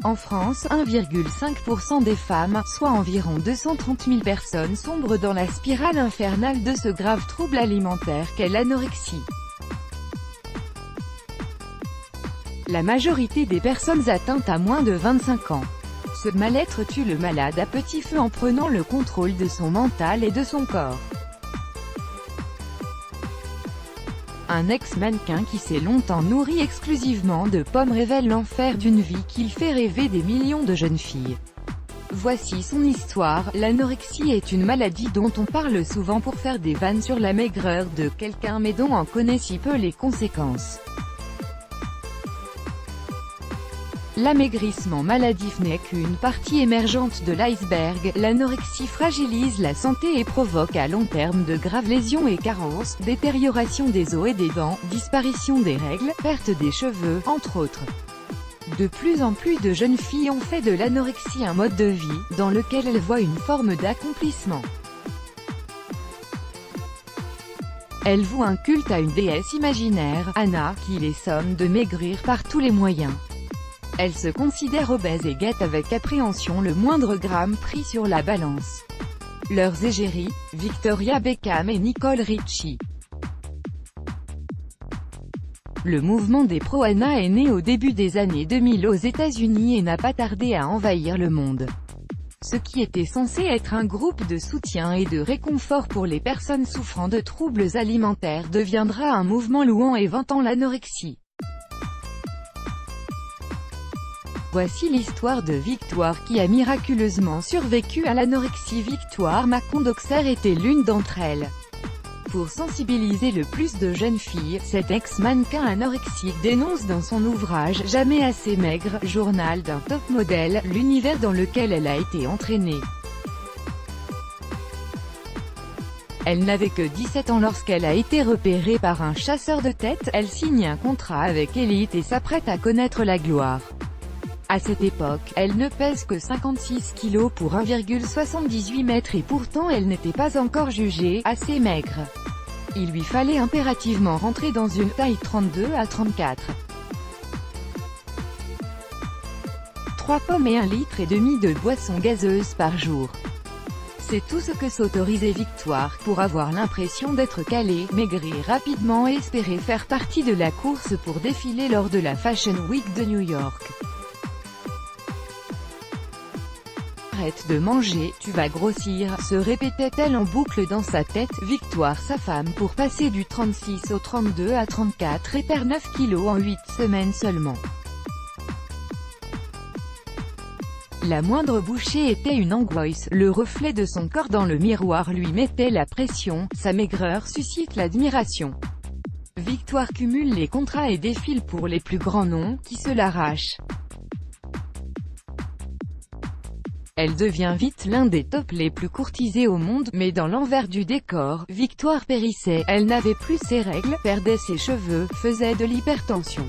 En France, 1,5% des femmes, soit environ 230 000 personnes sombrent dans la spirale infernale de ce grave trouble alimentaire qu'est l'anorexie. La majorité des personnes atteintes à moins de 25 ans. Ce mal-être tue le malade à petit feu en prenant le contrôle de son mental et de son corps. Un ex-mannequin qui s'est longtemps nourri exclusivement de pommes révèle l'enfer d'une vie qu'il fait rêver des millions de jeunes filles. Voici son histoire. L'anorexie est une maladie dont on parle souvent pour faire des vannes sur la maigreur de quelqu'un mais dont on connaît si peu les conséquences. L'amaigrissement maladif n'est qu'une partie émergente de l'iceberg. L'anorexie fragilise la santé et provoque à long terme de graves lésions et carences, détérioration des os et des dents, disparition des règles, perte des cheveux, entre autres. De plus en plus de jeunes filles ont fait de l'anorexie un mode de vie, dans lequel elles voient une forme d'accomplissement. Elles vouent un culte à une déesse imaginaire, Anna, qui les somme de maigrir par tous les moyens. Elles se considèrent obèses et guettent avec appréhension le moindre gramme pris sur la balance. Leurs égéries, Victoria Beckham et Nicole Richie. Le mouvement des pro-Anna est né au début des années 2000 aux États-Unis et n'a pas tardé à envahir le monde. Ce qui était censé être un groupe de soutien et de réconfort pour les personnes souffrant de troubles alimentaires deviendra un mouvement louant et vantant l'anorexie. Voici l'histoire de Victoire qui a miraculeusement survécu à l'anorexie. Victoire Macondoxer était l'une d'entre elles. Pour sensibiliser le plus de jeunes filles, cet ex-mannequin anorexique dénonce dans son ouvrage « Jamais assez maigre », journal d'un top modèle, l'univers dans lequel elle a été entraînée. Elle n'avait que 17 ans lorsqu'elle a été repérée par un chasseur de tête. Elle signe un contrat avec Elite et s'apprête à connaître la gloire. À cette époque, elle ne pèse que 56 kg pour 1,78 m et pourtant elle n'était pas encore jugée assez maigre. Il lui fallait impérativement rentrer dans une taille 32 à 34. 3 pommes et 1,5 litre de boisson gazeuse par jour. C'est tout ce que s'autorisait Victoire, pour avoir l'impression d'être calée, maigrir rapidement et espérer faire partie de la course pour défiler lors de la Fashion Week de New York. Arrête de manger, tu vas grossir, se répétait-elle en boucle dans sa tête. Victoire sa femme pour passer du 36 au 32 à 34 et perd 9 kilos en 8 semaines seulement. La moindre bouchée était une angoisse, le reflet de son corps dans le miroir lui mettait la pression, sa maigreur suscite l'admiration. Victoire cumule les contrats et défile pour les plus grands noms, qui se l'arrachent. Elle devient vite l'un des tops les plus courtisés au monde, mais dans l'envers du décor, Victoire périssait, elle n'avait plus ses règles, perdait ses cheveux, faisait de l'hypertension.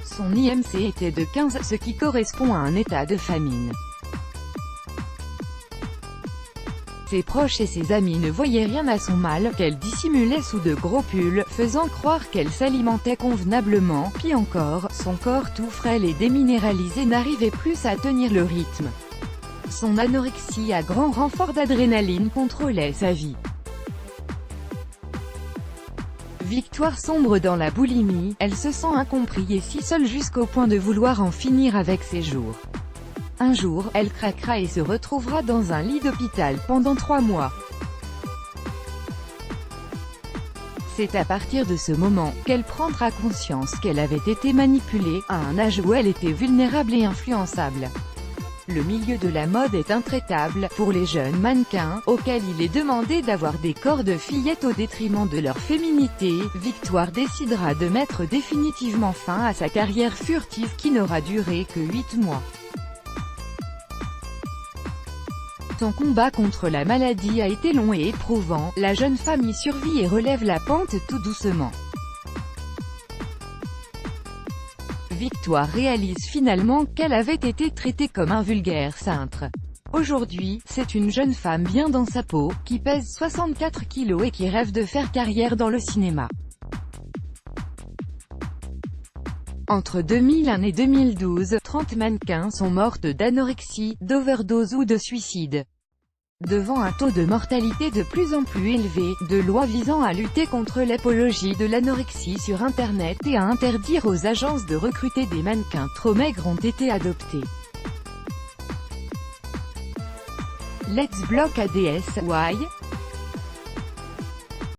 Son IMC était de 15, ce qui correspond à un état de famine. Ses proches et ses amis ne voyaient rien à son mal, qu'elle dissimulait sous de gros pulls, faisant croire qu'elle s'alimentait convenablement. Pis encore, son corps tout frêle et déminéralisé n'arrivait plus à tenir le rythme. Son anorexie à grand renfort d'adrénaline contrôlait sa vie. Victoire sombre dans la boulimie, elle se sent incomprise et si seule jusqu'au point de vouloir en finir avec ses jours. Un jour, elle craquera et se retrouvera dans un lit d'hôpital pendant 3 mois. C'est à partir de ce moment, qu'elle prendra conscience qu'elle avait été manipulée, à un âge où elle était vulnérable et influençable. Le milieu de la mode est intraitable, pour les jeunes mannequins, auxquels il est demandé d'avoir des corps de fillettes au détriment de leur féminité. Victoire décidera de mettre définitivement fin à sa carrière furtive qui n'aura duré que 8 mois. Son combat contre la maladie a été long et éprouvant, la jeune femme y survit et relève la pente tout doucement. Victoire réalise finalement qu'elle avait été traitée comme un vulgaire cintre. Aujourd'hui, c'est une jeune femme bien dans sa peau, qui pèse 64 kilos et qui rêve de faire carrière dans le cinéma. Entre 2001 et 2012, 30 mannequins sont mortes d'anorexie, d'overdose ou de suicide. Devant un taux de mortalité de plus en plus élevé, de lois visant à lutter contre l'apologie de l'anorexie sur Internet et à interdire aux agences de recruter des mannequins trop maigres ont été adoptées. Let's block ADS, why?